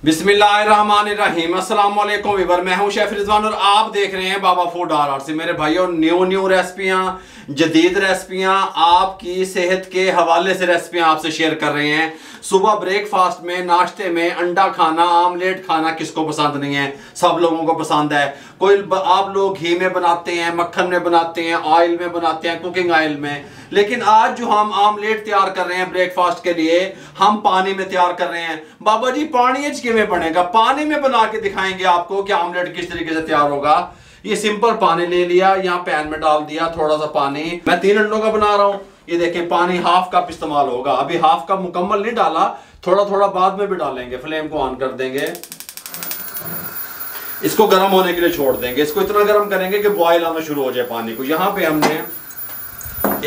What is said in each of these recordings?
बिस्मिल्लाहिर्रहमानिर्रहीम। अस्सलाम वालेकुम वीवर, मैं हूं शेफ रिजवान और आप देख रहे हैं बाबा फूड RRC। मेरे भाइयों, न्यू रेसिपियां, जदीद रेसिपियां, आपकी सेहत के हवाले से रेसिपियां आपसे शेयर कर रहे हैं। सुबह ब्रेकफास्ट में, नाश्ते में अंडा खाना, आमलेट खाना किसको पसंद नहीं है? सब लोगों को पसंद है। कोई आप लोग घी में बनाते हैं, मक्खन में बनाते हैं, ऑयल में बनाते हैं, कुकिंग ऑयल में। लेकिन आज जो हम आमलेट तैयार कर रहे हैं ब्रेकफास्ट के लिए, हम पानी में तैयार कर रहे हैं। बाबा जी, पानी में बनेगा? पानी में बना के दिखाएंगे आपको कि आमलेट किस तरीके से तैयार होगा। ये सिंपल पानी ले लिया, यहाँ पैन में डाल दिया थोड़ा सा पानी। मैं 3 अंडों का बना रहा हूँ। ये देखें, पानी हाफ कप इस्तेमाल होगा। अभी हाफ कप मुकम्मल नहीं डाला, थोड़ा थोड़ा बाद में भी डालेंगे। फ्लेम को ऑन कर देंगे, इसको गर्म होने के लिए छोड़ देंगे। इसको इतना गर्म करेंगे कि बॉयल आना शुरू हो जाए पानी को। यहाँ पे हमने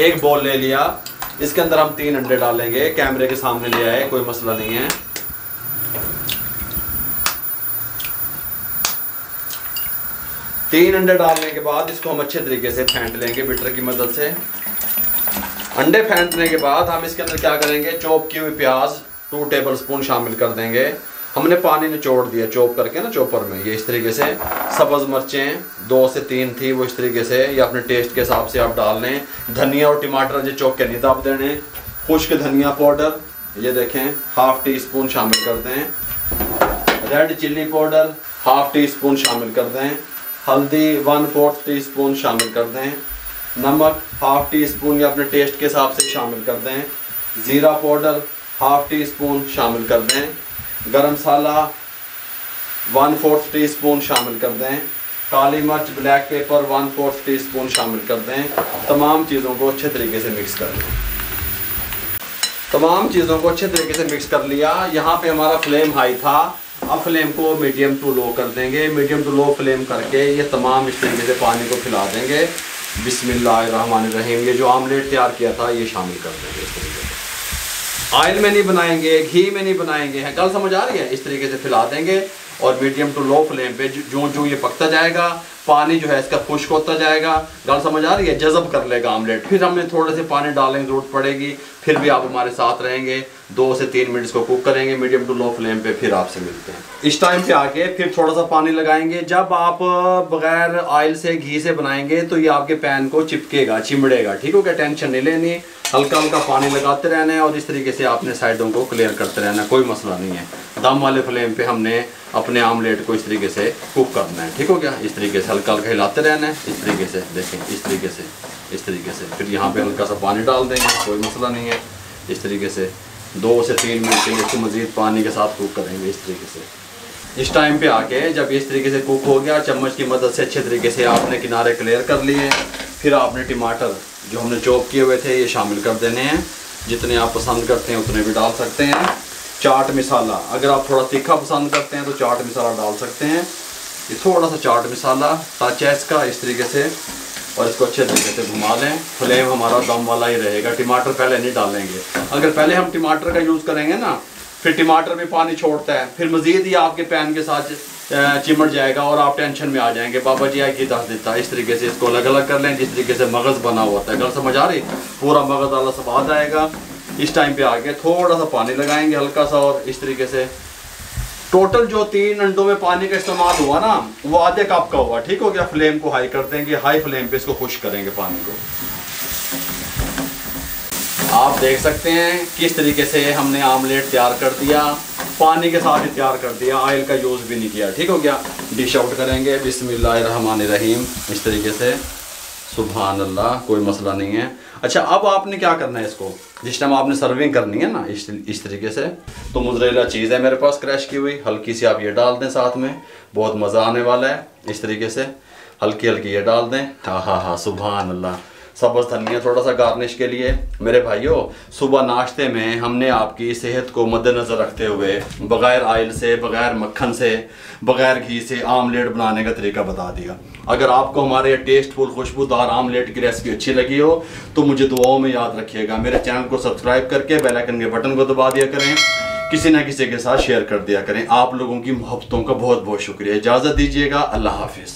एक बोल ले लिया, इसके अंदर हम 3 अंडे डालेंगे। कैमरे के सामने ले आए, कोई मसला नहीं है। तीन अंडे डालने के बाद इसको हम अच्छे तरीके से फेंट लेंगे बीटर की मदद से। अंडे फेंटने के बाद हम इसके अंदर क्या करेंगे, चॉप की हुई प्याज 2 टेबलस्पून शामिल कर देंगे। हमने पानी निचोड़ दिया चॉप करके ना चॉपर में, ये इस तरीके से। सब्ज़ मिर्चें 2 से 3 थी, वो इस तरीके से, या अपने टेस्ट के हिसाब से आप डाल लें। धनिया और टमाटर जो चौक के नहीं दाब देने। खुश्क धनिया पाउडर ये देखें, ½ टीस्पून शामिल कर दें। रेड चिल्ली पाउडर ½ टीस्पून शामिल कर दें। हल्दी 1/4 टीस्पून शामिल कर दें। नमक ½ टीस्पून या अपने टेस्ट के हिसाब से शामिल कर दें। ज़ीरा पाउडर ½ टीस्पून शामिल कर दें। गरम मसाला 1/4 टीस्पून शामिल कर दें। काली मिर्च ब्लैक पेपर 1/4 टीस्पून शामिल कर दें। तमाम चीज़ों को अच्छे तरीके से मिक्स कर लें। तमाम चीज़ों को अच्छे तरीके से मिक्स कर लिया। यहाँ पे हमारा फ्लेम हाई था, अब फ्लेम को मीडियम टू लो कर देंगे। मीडियम टू लो फ्लेम करके ये तमाम इस तरीके से पानी को फैला देंगे। बिस्मिल्लाहिर्रहमानिर्रहीम। ये जो आमलेट तैयार किया था ये शामिल कर देंगे इस तरीके से। ऑयल में नहीं बनाएंगे, घी में नहीं बनाएंगे, है गल समझ आ रही है? इस तरीके से फैला देंगे और मीडियम टू लो फ्लेम पे जो ये पकता जाएगा, पानी जो है इसका खुश्क होता जाएगा। गल समझ आ रही है? जज़ब कर लेगा आमलेट। फिर हमने थोड़े से पानी डालने की जरूरत पड़ेगी, फिर भी आप हमारे साथ रहेंगे। 2 से 3 मिनट को कुक करेंगे मीडियम टू लो फ्लेम पे, फिर आपसे मिलते हैं। इस टाइम पे आके फिर थोड़ा सा पानी लगाएंगे। जब आप बगैर ऑयल से, घी से बनाएंगे तो ये आपके पैन को चिपकेगा, चिमड़ेगा। ठीक हो गया? टेंशन नहीं लेनी, हल्का हल्का पानी लगाते रहना है और इस तरीके से आपने साइडों को क्लियर करते रहना है, कोई मसला नहीं है। दम वाले फ्लेम पे हमने अपने आमलेट को इस तरीके से कुक करना है। ठीक हो गया? इस तरीके से हल्का हल्का हिलाते रहना है, इस तरीके से। देखें, इस तरीके से, इस तरीके से। फिर यहाँ पे हल्का सा पानी डाल देंगे, कोई मसला नहीं है। इस तरीके से 2 से 3 मिनट के लिए इसको मज़ीद पानी के साथ कुक करेंगे इस तरीके से। इस टाइम पे आके जब इस तरीके से कुक हो गया, चम्मच की मदद से अच्छे तरीके से आपने किनारे क्लियर कर लिए। फिर आपने टमाटर जो हमने चॉप किए हुए थे ये शामिल कर देने हैं। जितने आप पसंद करते हैं उतने भी डाल सकते हैं। चाट मसाला, अगर आप थोड़ा तीखा पसंद करते हैं तो चाट मसाला डाल सकते हैं। ये थोड़ा सा चाट मसाला टच है इसका, इस तरीके से, और इसको अच्छे तरीके से घुमा लें। फ्लेम हमारा दम वाला ही रहेगा। टमाटर पहले नहीं डालेंगे। अगर पहले हम टमाटर का यूज़ करेंगे ना, फिर टमाटर भी पानी छोड़ता है, फिर मज़ीद ही आपके पैन के साथ चिमट जाएगा और आप टेंशन में आ जाएंगे। बाबा जी आगे दस देता। इस तरीके से इसको अलग अलग कर लें, जिस तरीके से मगज़ बना हुआ था। गल समझ आ रही? पूरा मगज़ वाला स्वाद आएगा। इस टाइम पे आके थोड़ा सा पानी लगाएंगे हल्का सा, और इस तरीके से टोटल जो 3 अंडों में पानी का इस्तेमाल हुआ ना, वो आधे कप का हुआ। ठीक हो गया? फ्लेम को हाई कर देंगे, हाई फ्लेम पे इसको खुश्क करेंगे पानी को। आप देख सकते हैं किस तरीके से हमने आमलेट तैयार कर दिया, पानी के साथ ही तैयार कर दिया, ऑयल का यूज़ भी नहीं किया। ठीक हो गया? डिश आउट करेंगे बिस्मिल्लाहिर्रहमानिर्रहीम इस तरीके से। सुभान अल्लाह, कोई मसला नहीं है। अच्छा, अब आपने क्या करना है, इसको जिस टाइम आपने सर्विंग करनी है ना, इस तरीके से। तो मोज़रेला चीज़ है मेरे पास क्रश की हुई, हल्की सी आप ये डाल दें साथ में, बहुत मज़ा आने वाला है। इस तरीके से हल्की हल्की ये डाल दें। हाँ, सुभान अल्लाह। सब्ज़ धनिया थोड़ा सा गार्निश के लिए। मेरे भाइयों, सुबह नाश्ते में हमने आपकी सेहत को मद्देनज़र रखते हुए बग़ैर ऑयल से, बग़ैर मक्खन से, बग़ैर घी से आमलेट बनाने का तरीका बता दिया। अगर आपको हमारे टेस्टफुल खुशबूदार आमलेट की रेसिपी अच्छी लगी हो तो मुझे दुआओं में याद रखिएगा। मेरे चैनल को सब्सक्राइब करके बेल आइकन के बटन को दबा दिया करें, किसी न किसी के साथ शेयर कर दिया करें। आप लोगों की मोहब्बतों का बहुत बहुत शुक्रिया। इजाज़त दीजिएगा। अल्लाह हाफिज़।